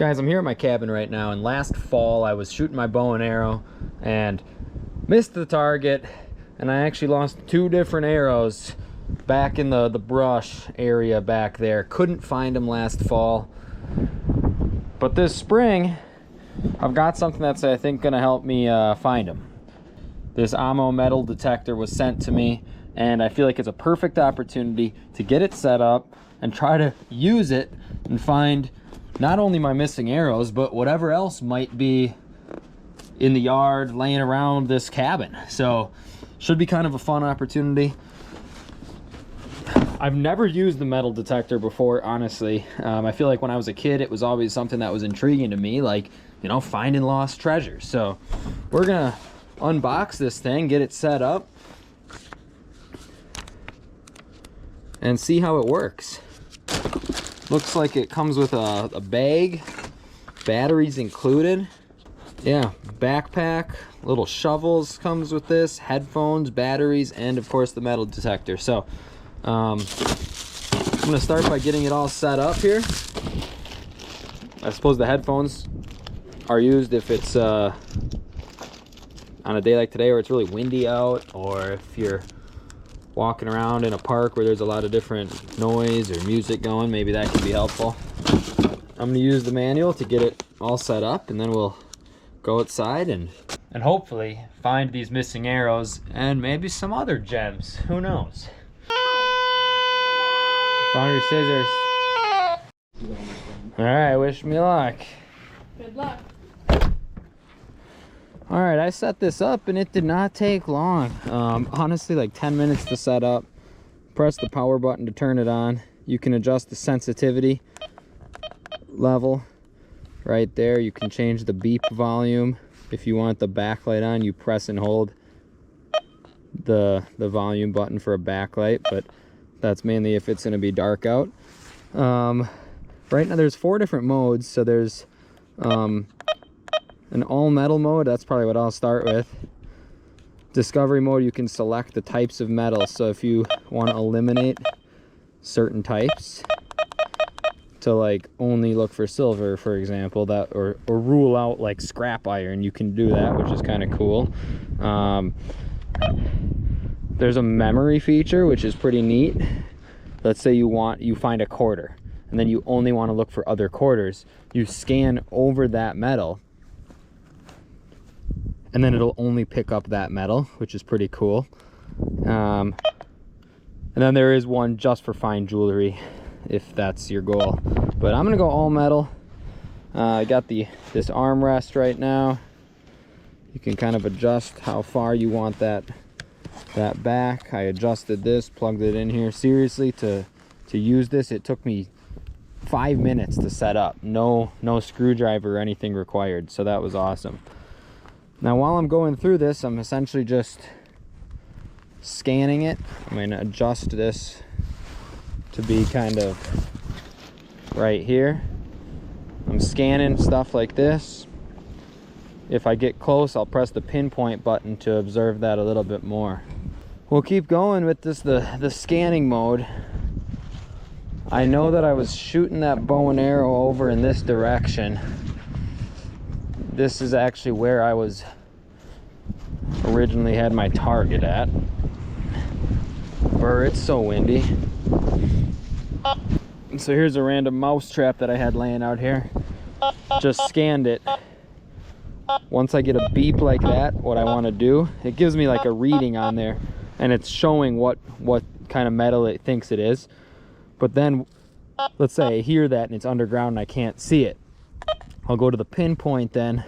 Guys, I'm here at my cabin right now, and last fall I was shooting my bow and arrow and missed the target, and I actually lost 2 different arrows back in the brush area back there. Couldn't find them last fall, but this spring I've got something that's, I think, gonna help me find them. This OMMO metal detector was sent to me, and I feel like it's a perfect opportunity to get it set up and try to use it and find not only my missing arrows, but whatever else might be in the yard laying around this cabin. So should be kind of a fun opportunity. I've never used the metal detector before, honestly. I feel like when I was a kid, it was always something that was intriguing to me, like, you know, finding lost treasures. So we're gonna unbox this thing, get it set up, and see how it works. Looks like it comes with a bag, batteries included. Yeah, backpack, little shovels comes with this, headphones, batteries, and of course the metal detector. So I'm gonna start by getting it all set up here. I suppose the headphones are used if it's on a day like today, or it's really windy out, or if you're walking around in a park where there's a lot of different noise or music going, maybe that can be helpful. I'm gonna use the manual to get it all set up, and then we'll go outside and hopefully find these missing arrows and maybe some other gems. Who knows? Found your scissors. All right, wish me luck. Good luck. All right, I set this up and it did not take long. Honestly, like 10 minutes to set up. Press the power button to turn it on. You can adjust the sensitivity level right there. You can change the beep volume. If you want the backlight on, you press and hold the volume button for a backlight, but that's mainly if it's going to be dark out. Right now there's 4 different modes. So there's an all metal mode, that's probably what I'll start with. Discovery mode, you can select the types of metal. So if you want to eliminate certain types, to like only look for silver, for example, that or rule out like scrap iron, you can do that, which is kind of cool. There's a memory feature, which is pretty neat. Let's say you find a quarter, and then you only want to look for other quarters. You scan over that metal, and then it'll only pick up that metal, which is pretty cool. And then there is one just for fine jewelry, if that's your goal. But I'm gonna go all metal. I got this armrest right now. You can kind of adjust how far you want that back. I adjusted this, plugged it in here. Seriously, to use this, it took me 5 minutes to set up. No screwdriver or anything required, so that was awesome. Now while I'm going through this, I'm essentially just scanning it. I'm going to adjust this to be kind of right here. I'm scanning stuff like this. If I get close, I'll press the pinpoint button to observe that a little bit more. We'll keep going with this, the scanning mode. I know that I was shooting that bow and arrow over in this direction. This is actually where I was originally had my target at. Or it's so windy. So here's a random mouse trap that I had laying out here. Just scanned it. Once I get a beep like that, what I want to do, it gives me like a reading on there, and it's showing what kind of metal it thinks it is. But then let's say I hear that and it's underground and I can't see it. I'll go to the pinpoint then.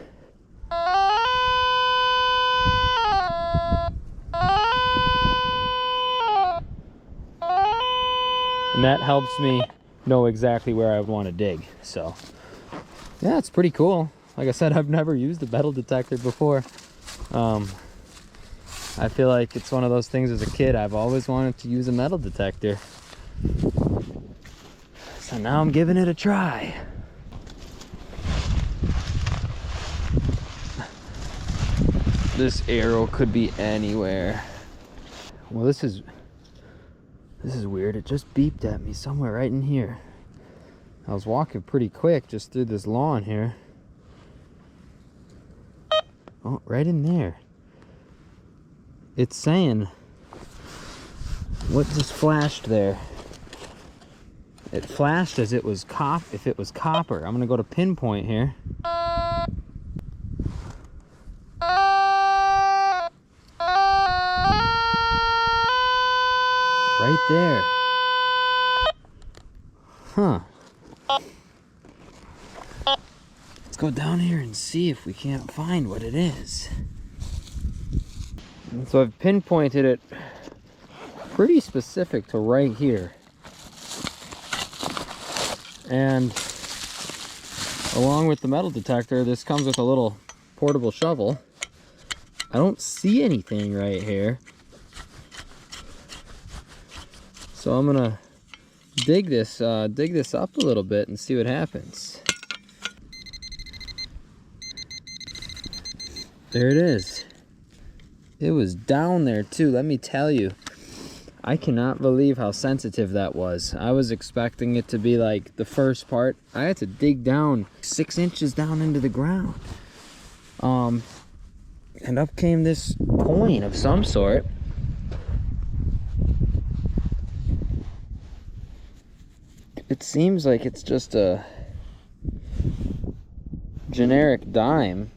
And that helps me know exactly where I would want to dig. So yeah, it's pretty cool. Like I said, I've never used a metal detector before. I feel like it's one of those things as a kid, I've always wanted to use a metal detector. So now I'm giving it a try. This arrow could be anywhere. Well, this is weird. It just beeped at me somewhere right in here. I was walking pretty quick just through this lawn here. Oh, right in there. It's saying, what just flashed there? It flashed as it was if it was copper. I'm gonna go to pinpoint here. Right there. Huh. Let's go down here and see if we can't find what it is. And so I've pinpointed it pretty specific to right here. And along with the metal detector, this comes with a little portable shovel. I don't see anything right here. So I'm gonna dig this up a little bit and see what happens. There it is. It was down there too, let me tell you. I cannot believe how sensitive that was. I was expecting it to be like the first part. I had to dig down 6 inches down into the ground. And up came this coin of some sort. It seems like it's just a generic dime.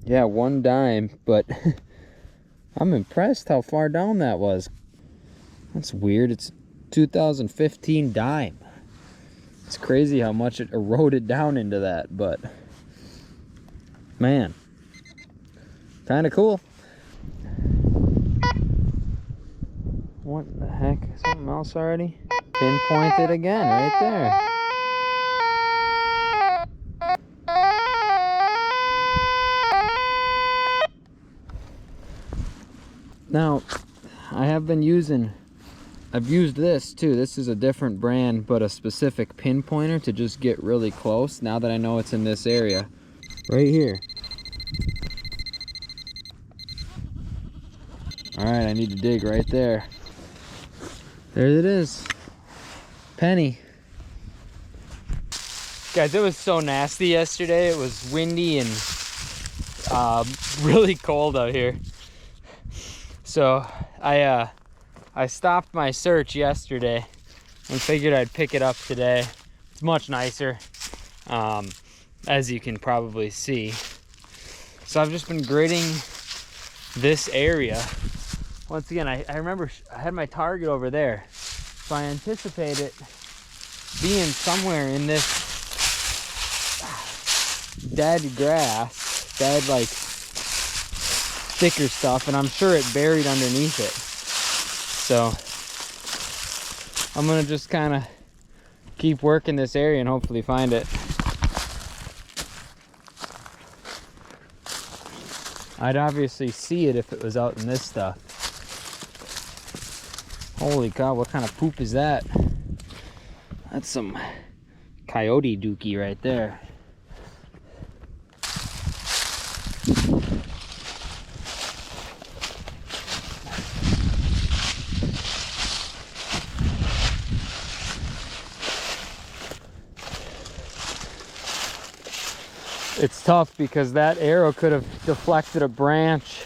Yeah, 1 dime, but I'm impressed how far down that was. That's weird. It's 2015 dime. It's crazy how much it eroded down into that, but man, kind of cool. What the heck? Something else already? Pinpointed again right there. Now, I've used this too. This is a different brand, but a specific pinpointer to just get really close now that I know it's in this area. Right here. Alright, I need to dig right there. There it is. Penny. Guys, it was so nasty yesterday. It was windy and really cold out here. So I stopped my search yesterday and figured I'd pick it up today. It's much nicer, as you can probably see. So I've just been gritting this area. Once again, I remember I had my target over there. So I anticipate it being somewhere in this dead grass, dead like thicker stuff, and I'm sure it buried underneath it. So I'm gonna just kind of keep working this area and hopefully find it. I'd obviously see it if it was out in this stuff. Holy cow, what kind of poop is that? That's some coyote dookie right there. It's tough because that arrow could have deflected a branch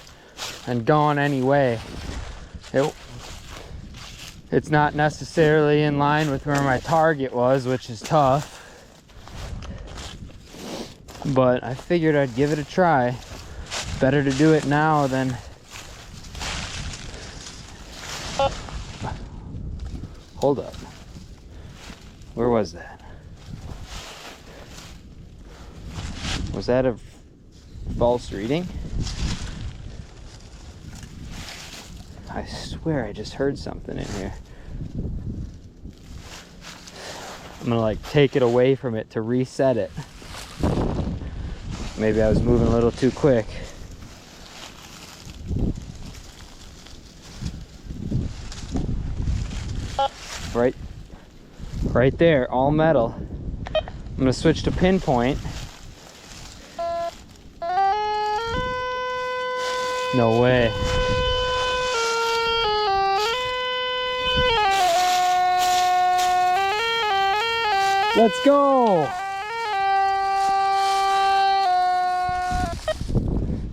and gone any way. It's not necessarily in line with where my target was, which is tough. But I figured I'd give it a try. Better to do it now than... Hold up. Where was that? Was that a false reading? I swear I just heard something in here. I'm gonna like take it away from it to reset it. Maybe I was moving a little too quick. Right there, all metal. I'm gonna switch to pinpoint. No way. Let's go.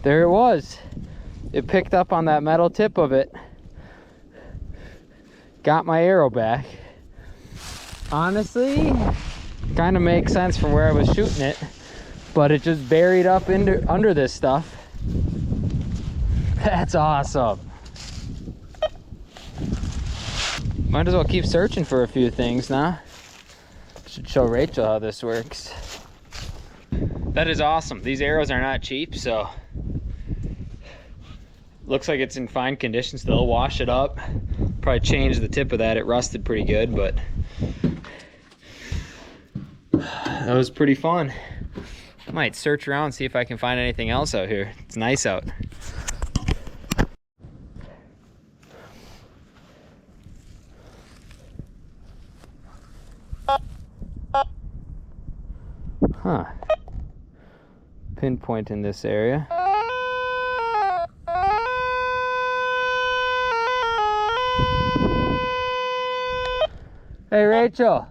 There it was. It picked up on that metal tip of it. Got my arrow back. Honestly, kind of makes sense from where I was shooting it, but it just buried up under this stuff. That's awesome. Might as well keep searching for a few things now. Should show Rachel how this works. That is awesome. These arrows are not cheap, so looks like it's in fine condition still. Wash it up. Probably change the tip of that. It rusted pretty good, but that was pretty fun. I might search around and see if I can find anything else out here. It's nice out. Huh. Pinpoint in this area. Hey, Rachel.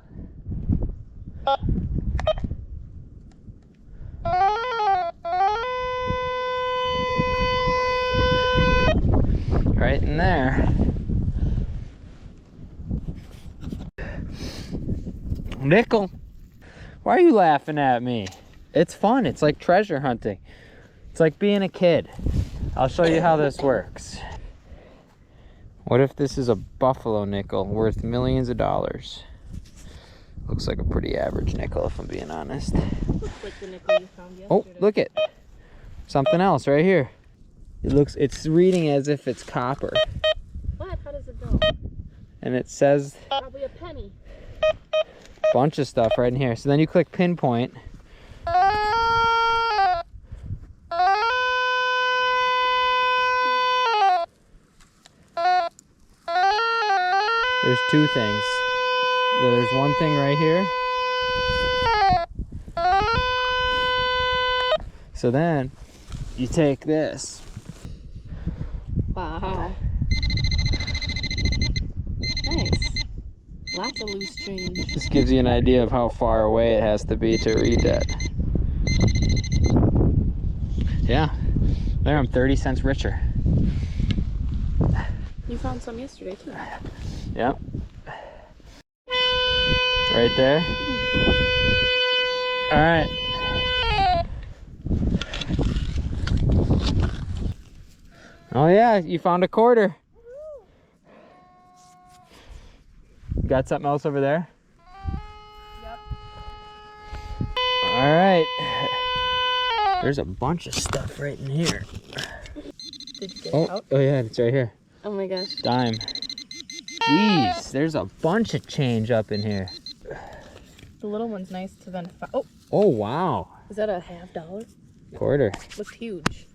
Right in there. Nickel. Why are you laughing at me? It's fun. It's like treasure hunting. It's like being a kid. I'll show you how this works. What if this is a buffalo nickel worth millions of dollars? Looks like a pretty average nickel, if I'm being honest. Looks like the nickel you found yesterday. Oh, look it. Something else right here. It's reading as if it's copper. What? How does it go? And it says Probably a penny. bunch of stuff right in here. So then you click pinpoint. There's two things. There's one thing right here. So then you take this. Wow. Nice. Lots of loose change. This gives you an idea of how far away it has to be to read that. Yeah, there I'm 30 cents richer. You found some yesterday too. Yep. Right there. All right. Oh yeah, you found a quarter. Got something else over there? Yep. All right. There's a bunch of stuff right in here. Did you get it out? Oh yeah, it's right here. Oh my gosh. Dime. Jeez, there's a bunch of change up in here. The little one's nice to then oh, Oh wow. is that a $50? Quarter. Looks huge.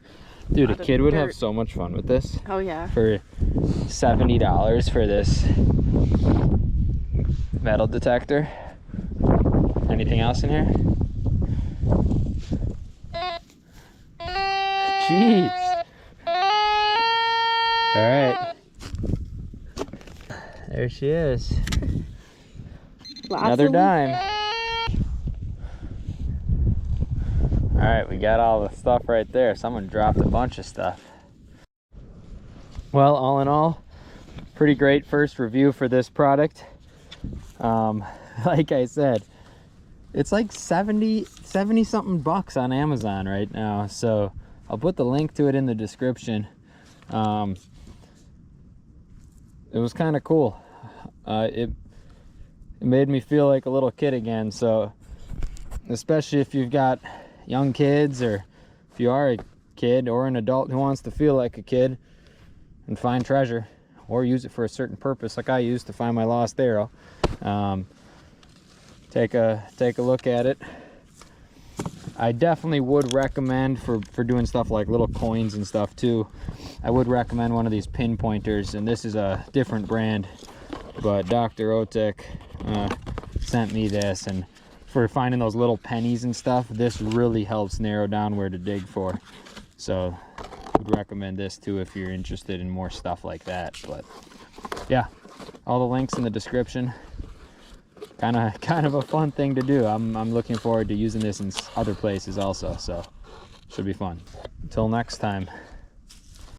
Dude, a Lot of kid would have dirt. so much fun with this. Oh yeah. For $70 for this metal detector. Anything else in here? Jeez. All right. There she is. Lots Another of dime. All right, we got all the stuff right there. Someone dropped a bunch of stuff. Well, all in all, pretty great first review for this product. Like I said, it's like 70 something bucks on Amazon right now. So I'll put the link to it in the description. It was kind of cool. It made me feel like a little kid again. So especially if you've got young kids, or if you are a kid or an adult who wants to feel like a kid and find treasure, or use it for a certain purpose like I used to find my lost arrow, take a look at it. I definitely would recommend for doing stuff like little coins and stuff too. I would recommend one of these pinpointers, and this is a different brand, but Dr. Otek sent me this, and for finding those little pennies and stuff, this really helps narrow down where to dig for. So I would recommend this too if you're interested in more stuff like that. But yeah, all the links in the description. kind of a fun thing to do. I'm looking forward to using this in other places also, so should be fun. Until next time.